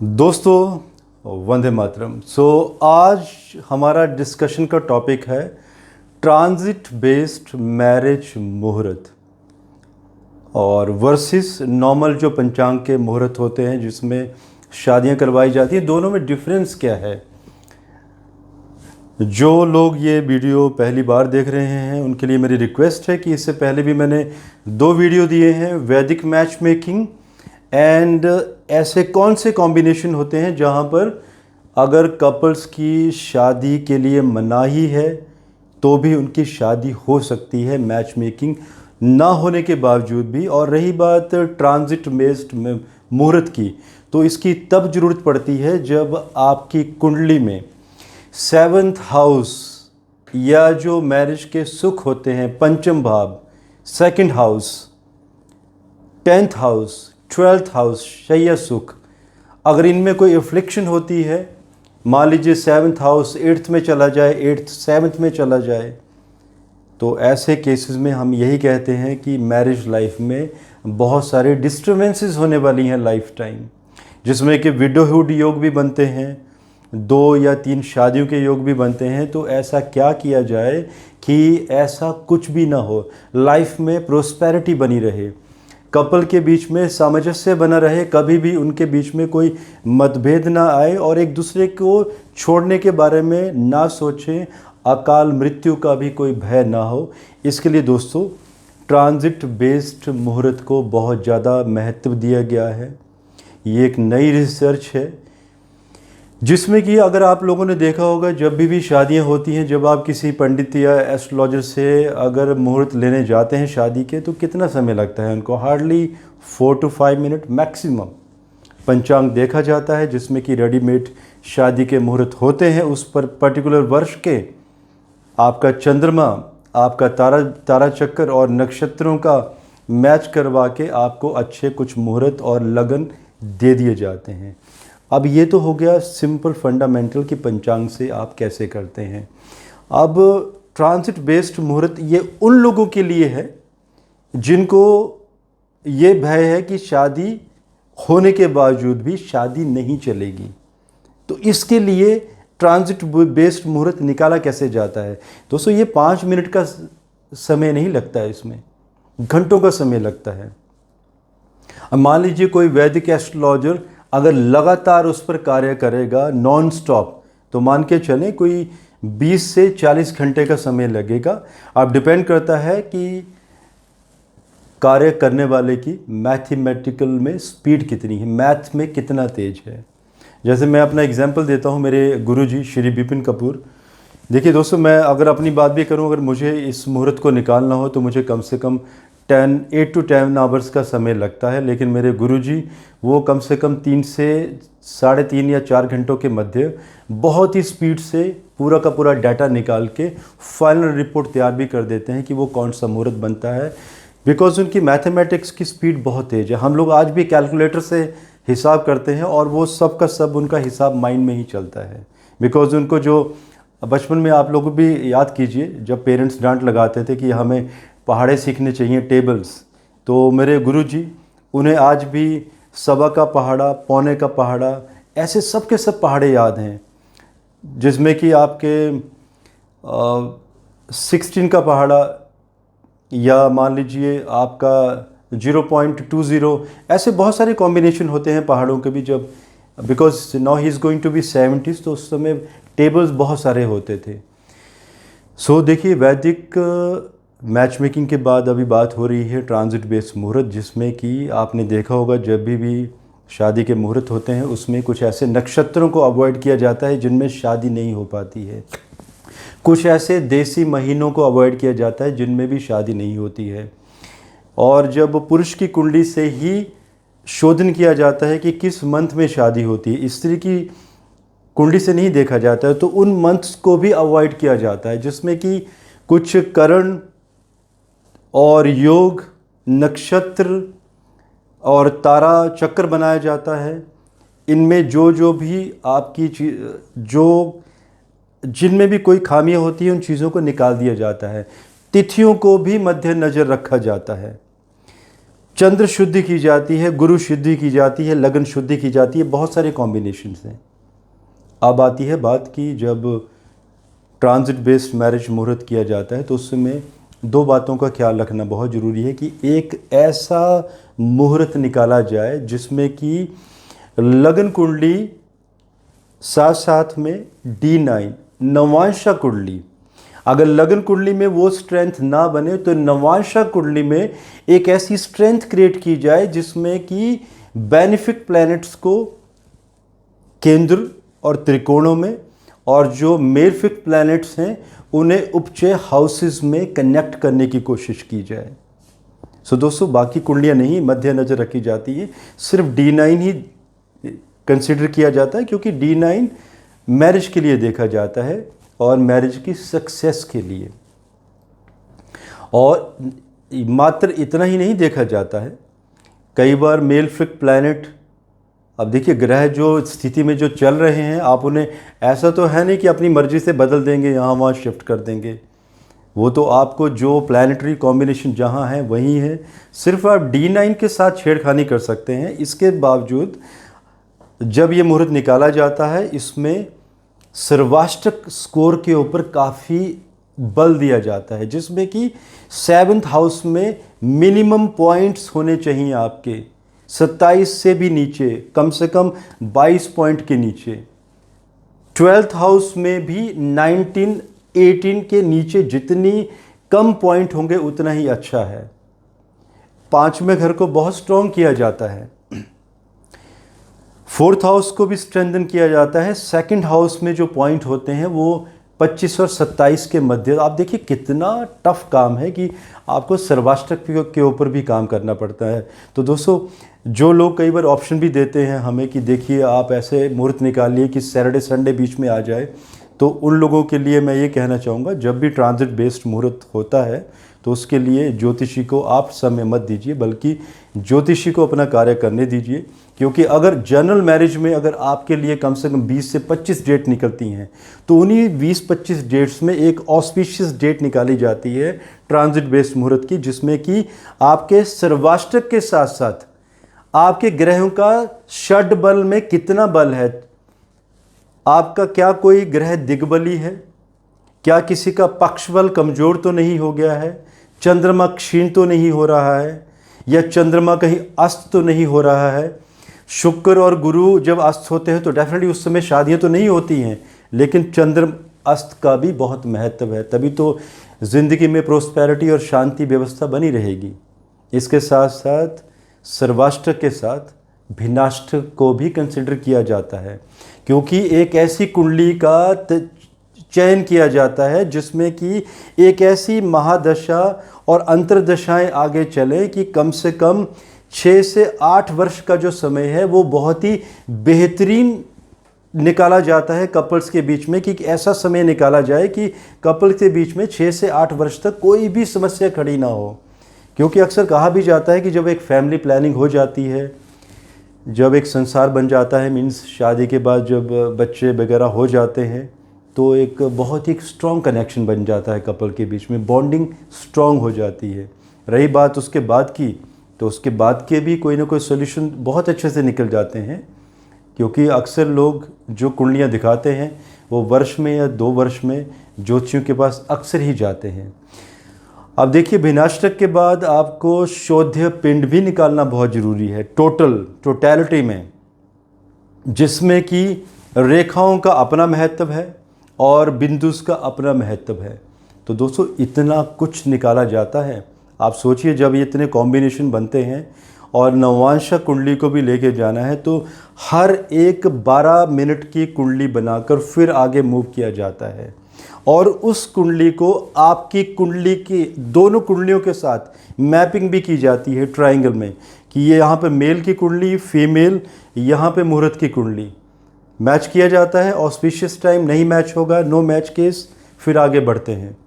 दोस्तों वंदे मातरम। आज हमारा डिस्कशन का टॉपिक है ट्रांजिट बेस्ड मैरिज मुहूर्त और वर्सेस नॉर्मल जो पंचांग के मुहूर्त होते हैं जिसमें शादियां करवाई जाती हैं। दोनों में डिफरेंस क्या है? जो लोग ये वीडियो पहली बार देख रहे हैं उनके लिए मेरी रिक्वेस्ट है कि इससे पहले भी मैंने 2 वीडियो दिए हैं, वैदिक मैच मेकिंग एंड ऐसे कौन से कॉम्बिनेशन होते हैं जहां पर अगर कपल्स की शादी के लिए मनाही है तो भी उनकी शादी हो सकती है मैच मेकिंग ना होने के बावजूद भी। और रही बात ट्रांजिट बेस्ड मुहूर्त की, तो इसकी तब ज़रूरत पड़ती है जब आपकी कुंडली में 7th हाउस या जो मैरिज के सुख होते हैं, पंचम भाव, 2nd house, 10th house, 12th house, शय्या सुख, अगर इनमें कोई एफ्लिक्शन होती है, मान लीजिए 7th हाउस 8th में चला जाए, 8th 7th में चला जाए, तो ऐसे केसेस में हम यही कहते हैं कि मैरिज लाइफ में बहुत सारे डिस्टर्बेंसेस होने वाली हैं लाइफ टाइम, जिसमें कि विडोहुड योग भी बनते हैं, 2 या 3 शादियों के योग भी बनते हैं। तो ऐसा क्या किया जाए कि ऐसा कुछ भी ना हो, लाइफ में प्रोस्पेरिटी बनी रहे, कपल के बीच में सामंजस्य बना रहे, कभी भी उनके बीच में कोई मतभेद ना आए और एक दूसरे को छोड़ने के बारे में ना सोचें, अकाल मृत्यु का भी कोई भय ना हो। इसके लिए दोस्तों ट्रांजिट बेस्ड मुहूर्त को बहुत ज़्यादा महत्व दिया गया है। ये एक नई रिसर्च है जिसमें कि अगर आप लोगों ने देखा होगा, जब भी शादियां होती हैं, जब आप किसी पंडित या एस्ट्रोलॉजर से अगर मुहूर्त लेने जाते हैं शादी के, तो कितना समय लगता है उनको? हार्डली 4 to 5 मिनट मैक्सिमम पंचांग देखा जाता है, जिसमें कि रेडीमेड शादी के मुहूर्त होते हैं। उस पर पर्टिकुलर वर्ष के आपका चंद्रमा, आपका तारा चक्कर और नक्षत्रों का मैच करवा के आपको अच्छे कुछ मुहूर्त और लगन दे दिए जाते हैं। अब ये तो हो गया सिंपल फंडामेंटल कि पंचांग से आप कैसे करते हैं। अब ट्रांजिट बेस्ड मुहूर्त ये उन लोगों के लिए है जिनको ये भय है कि शादी होने के बावजूद भी शादी नहीं चलेगी। तो इसके लिए ट्रांजिट बेस्ड मुहूर्त निकाला कैसे जाता है? दोस्तों ये 5 मिनट का समय नहीं लगता है, इसमें घंटों का समय लगता है। अब मान लीजिए कोई वैदिक एस्ट्रोलॉजर अगर लगातार उस पर कार्य करेगा नॉन स्टॉप, तो मान के चलें कोई 20 से 40 घंटे का समय लगेगा। अब डिपेंड करता है कि कार्य करने वाले की मैथमेटिकल में स्पीड कितनी है, मैथ में कितना तेज है। जैसे मैं अपना एग्जांपल देता हूँ, मेरे गुरुजी श्री विपिन कपूर। देखिए दोस्तों, मैं अगर अपनी बात भी करूँ, अगर मुझे इस मुहूर्त को निकालना हो तो मुझे कम से कम 8 to 10 आवर्स का समय लगता है, लेकिन मेरे गुरुजी वो कम से कम 3 से 3.5 या 4 घंटों के मध्य बहुत ही स्पीड से पूरा का पूरा डाटा निकाल के फाइनल रिपोर्ट तैयार भी कर देते हैं कि वो कौन सा मुहूर्त बनता है, बिकॉज उनकी मैथमेटिक्स की स्पीड बहुत तेज है। हम लोग आज भी कैलकुलेटर से हिसाब करते हैं और वो सब का सब उनका हिसाब माइंड में ही चलता है, बिकॉज उनको जो बचपन में आप लोग भी याद कीजिए, जब पेरेंट्स डांट लगाते थे कि हमें पहाड़े सीखने चाहिए, टेबल्स, तो मेरे गुरुजी उन्हें आज भी सवा का पहाड़ा, पौने का पहाड़ा, ऐसे सब के सब पहाड़े याद हैं, जिसमें कि आपके 16 का पहाड़ा या मान लीजिए आपका 0.20, ऐसे बहुत सारे कॉम्बिनेशन होते हैं पहाड़ों के भी। जब because now he is going to be 70s, तो उस समय टेबल्स बहुत सारे होते थे। सो देखिए, वैदिक मैच मेकिंग के बाद अभी बात हो रही है ट्रांजिट बेस्ड मुहूर्त, जिसमें कि आपने देखा होगा जब भी शादी के मुहूर्त होते हैं उसमें कुछ ऐसे नक्षत्रों को अवॉइड किया जाता है जिनमें शादी नहीं हो पाती है, कुछ ऐसे देसी महीनों को अवॉइड किया जाता है जिनमें भी शादी नहीं होती है। और जब पुरुष की कुंडली से ही शोधन किया जाता है कि किस मंथ में शादी होती है, स्त्री की कुंडली से नहीं देखा जाता है, तो उन मंथ्स को भी अवॉइड किया जाता है, जिसमें कि कुछ करण और योग, नक्षत्र और तारा चक्र बनाया जाता है। इनमें जो भी आपकी जो जिनमें भी कोई खामियां होती हैं उन चीज़ों को निकाल दिया जाता है। तिथियों को भी मद्देनजर रखा जाता है। चंद्र शुद्धि की जाती है, गुरु शुद्धि की जाती है, लगन शुद्धि की जाती है, बहुत सारे कॉम्बिनेशंस हैं। अब आती है बात की जब ट्रांजिट बेस्ड मैरिज मुहूर्त किया जाता है तो उसमें दो बातों का ख्याल रखना बहुत ज़रूरी है कि एक ऐसा मुहूर्त निकाला जाए जिसमें कि लगन कुंडली साथ साथ में D9 नवांशा कुंडली, अगर लगन कुंडली में वो स्ट्रेंथ ना बने तो नवांशा कुंडली में एक ऐसी स्ट्रेंथ क्रिएट की जाए जिसमें कि बेनिफिक प्लैनेट्स को केंद्र और त्रिकोणों में और जो मेलफिक प्लैनेट्स हैं उन्हें उपचय हाउसेस में कनेक्ट करने की कोशिश की जाए। सो दोस्तों, बाकी कुंडलियां नहीं मध्य नज़र रखी जाती है, सिर्फ D9 ही कंसिडर किया जाता है क्योंकि D9 मैरिज के लिए देखा जाता है और मैरिज की सक्सेस के लिए। और मात्र इतना ही नहीं देखा जाता है, कई बार मेलफिक प्लैनेट, अब देखिए ग्रह जो स्थिति में जो चल रहे हैं आप उन्हें ऐसा तो है नहीं कि अपनी मर्जी से बदल देंगे, यहाँ वहाँ शिफ्ट कर देंगे। वो तो आपको जो प्लानिटरी कॉम्बिनेशन जहाँ है वही है, सिर्फ आप D9 के साथ छेड़खानी कर सकते हैं। इसके बावजूद जब ये मुहूर्त निकाला जाता है इसमें सर्वाष्टक स्कोर के ऊपर काफ़ी बल दिया जाता है, जिसमें कि 7th हाउस में मिनिमम पॉइंट्स होने चाहिए आपके 27 से भी नीचे, कम से कम 22 पॉइंट के नीचे। 12th हाउस में भी 19, 18 के नीचे जितनी कम पॉइंट होंगे उतना ही अच्छा है। 5वें घर को बहुत स्ट्रॉन्ग किया जाता है, 4th हाउस को भी स्ट्रेंथन किया जाता है। 2nd हाउस में जो पॉइंट होते हैं वो 25 और 27 के मध्य। आप देखिए कितना टफ काम है कि आपको सर्वाष्टक के ऊपर भी काम करना पड़ता है। तो दोस्तों, जो लोग कई बार ऑप्शन भी देते हैं हमें कि देखिए आप ऐसे मुहूर्त निकालिए कि सैटरडे संडे बीच में आ जाए, तो उन लोगों के लिए मैं ये कहना चाहूँगा जब भी ट्रांजिट बेस्ड मुहूर्त होता है तो उसके लिए ज्योतिषी को आप समय मत दीजिए, बल्कि ज्योतिषी को अपना कार्य करने दीजिए। क्योंकि अगर जनरल मैरिज में अगर आपके लिए कम से कम 20 से 25 डेट निकलती हैं तो उन्हीं 20-25 डेट्स में एक ऑस्पिशियस डेट निकाली जाती है ट्रांजिट बेस्ड मुहूर्त की, जिसमें कि आपके सर्वाष्टक के साथ साथ आपके ग्रहों का षड बल में कितना बल है, आपका क्या कोई ग्रह दिग्बली है, क्या किसी का पक्ष बल कमज़ोर तो नहीं हो गया है, चंद्रमा क्षीण तो नहीं हो रहा है, या चंद्रमा कहीं अस्त तो नहीं हो रहा है। शुक्र और गुरु जब अस्त होते हैं तो डेफिनेटली उस समय शादियां तो नहीं होती हैं, लेकिन चंद्र अस्त का भी बहुत महत्व है, तभी तो ज़िंदगी में प्रोस्पेरिटी और शांति व्यवस्था बनी रहेगी। इसके साथ साथ सर्वाष्टक के साथ भिन्नाष्टक को भी कंसिडर किया जाता है, क्योंकि एक ऐसी कुंडली का चयन किया जाता है जिसमें कि एक ऐसी महादशा और अंतर्दशाएं आगे चले कि कम से कम 6 से 8 वर्ष का जो समय है वो बहुत ही बेहतरीन निकाला जाता है कपल्स के बीच में, कि ऐसा समय निकाला जाए कि कपल के बीच में 6 से 8 वर्ष तक कोई भी समस्या खड़ी ना हो। क्योंकि अक्सर कहा भी जाता है कि जब एक फैमिली प्लानिंग हो जाती है, जब एक संसार बन जाता है, मीन्स शादी के बाद जब बच्चे वगैरह हो जाते हैं, तो एक बहुत ही स्ट्रॉन्ग कनेक्शन बन जाता है कपल के बीच में, बॉन्डिंग स्ट्रॉन्ग हो जाती है। रही बात उसके बाद की, तो उसके बाद के भी कोई ना कोई सोल्यूशन बहुत अच्छे से निकल जाते हैं, क्योंकि अक्सर लोग जो कुंडलियाँ दिखाते हैं वो वर्ष में या 2 वर्ष में ज्योतिषियों के पास अक्सर ही जाते हैं। अब देखिए, भिन्नाष्टक के बाद आपको शोध्य पिंड भी निकालना बहुत ज़रूरी है टोटैलिटी में, जिसमें कि रेखाओं का अपना महत्व है और बिंदुस का अपना महत्व है। तो दोस्तों, इतना कुछ निकाला जाता है। आप सोचिए, जब ये इतने कॉम्बिनेशन बनते हैं और नवांशा कुंडली को भी लेके जाना है तो हर एक 12 मिनट की कुंडली बनाकर फिर आगे मूव किया जाता है, और उस कुंडली को आपकी कुंडली की दोनों कुंडलियों के साथ मैपिंग भी की जाती है ट्रायंगल में, कि ये यहाँ पे मेल की कुंडली, फीमेल, यहाँ पे मुहूर्त की कुंडली मैच किया जाता है। ऑस्पिशियस टाइम नहीं मैच होगा, नो मैच केस, फिर आगे बढ़ते हैं।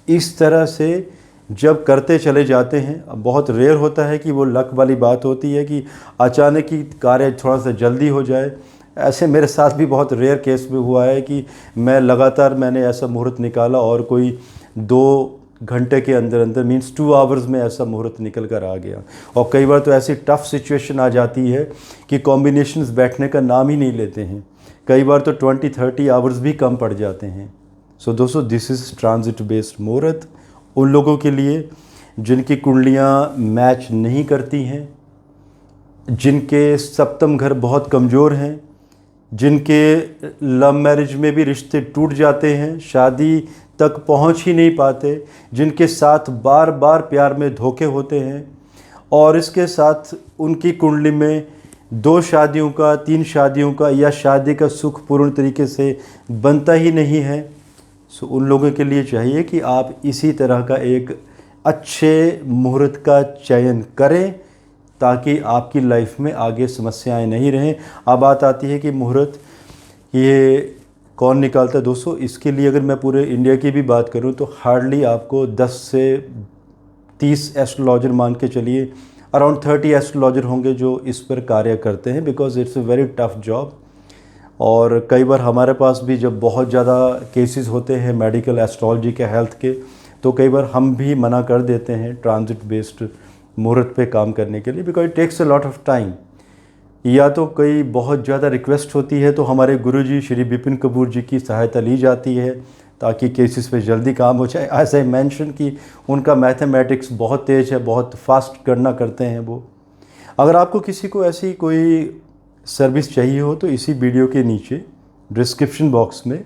इस तरह से जब करते चले जाते हैं, अब बहुत रेयर होता है कि वो लक वाली बात होती है कि अचानक ही कार्य थोड़ा सा जल्दी हो जाए। ऐसे मेरे साथ भी बहुत रेयर केस में हुआ है कि मैंने ऐसा मुहूर्त निकाला और कोई 2 घंटे के अंदर अंदर, मीन्स 2 आवर्स में ऐसा मुहूर्त निकल कर आ गया। और कई बार तो ऐसी टफ सिचुएशन आ जाती है कि कॉम्बिनेशंस बैठने का नाम ही नहीं लेते हैं, कई बार तो 20-30 आवर्स भी कम पड़ जाते हैं। सो दोस्तों, दिस इज़ ट्रांजिट बेस्ड मुहूर्त उन लोगों के लिए जिनकी कुंडलियाँ मैच नहीं करती हैं, जिनके सप्तम घर बहुत कमज़ोर हैं, जिनके लव मैरिज में भी रिश्ते टूट जाते हैं, शादी तक पहुंच ही नहीं पाते, जिनके साथ बार बार प्यार में धोखे होते हैं, और इसके साथ उनकी कुंडली में 2 शादियों का, 3 शादियों का या शादी का सुख पूर्ण तरीके से बनता ही नहीं है। सो उन लोगों के लिए चाहिए कि आप इसी तरह का एक अच्छे मुहूर्त का चयन करें ताकि आपकी लाइफ में आगे समस्याएं नहीं रहें। अब बात आती है कि मुहूर्त ये कौन निकालता है। दोस्तों, इसके लिए अगर मैं पूरे इंडिया की भी बात करूं तो हार्डली आपको 10 से 30 एस्ट्रोलॉजर मान के चलिए, अराउंड 30 एस्ट्रोलॉजर होंगे जो इस पर कार्य करते हैं, because it's a very tough job. और कई बार हमारे पास भी जब बहुत ज़्यादा केसेस होते हैं मेडिकल एस्ट्रोलॉजी के, हेल्थ के, तो कई बार हम भी मना कर देते हैं ट्रांजिट बेस्ड मुहूर्त पे काम करने के लिए, because it takes a lot of time. या तो कई बहुत ज़्यादा रिक्वेस्ट होती है तो हमारे गुरुजी श्री विपिन कपूर जी की सहायता ली जाती है ताकि केसेस पे जल्दी काम हो जाए। एज आई मेंशन कि उनका मैथमेटिक्स बहुत तेज़ है, बहुत फास्ट गणना करते हैं वो। अगर आपको किसी को ऐसी कोई सर्विस चाहिए हो तो इसी वीडियो के नीचे डिस्क्रिप्शन बॉक्स में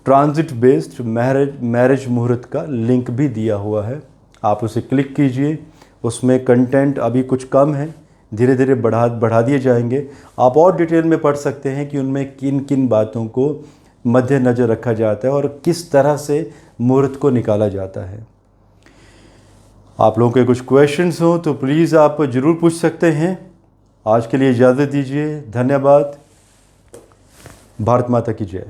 ट्रांजिट बेस्ड मैरिज मुहूर्त का लिंक भी दिया हुआ है, आप उसे क्लिक कीजिए। उसमें कंटेंट अभी कुछ कम है, धीरे धीरे बढ़ा दिए जाएंगे। आप और डिटेल में पढ़ सकते हैं कि उनमें किन किन बातों को मद्देनज़र रखा जाता है और किस तरह से मुहूर्त को निकाला जाता है। आप लोगों के कुछ क्वेश्चंस हो तो प्लीज़ आप ज़रूर पूछ सकते हैं। आज के लिए इजाज़त दीजिए। धन्यवाद। भारत माता की जय।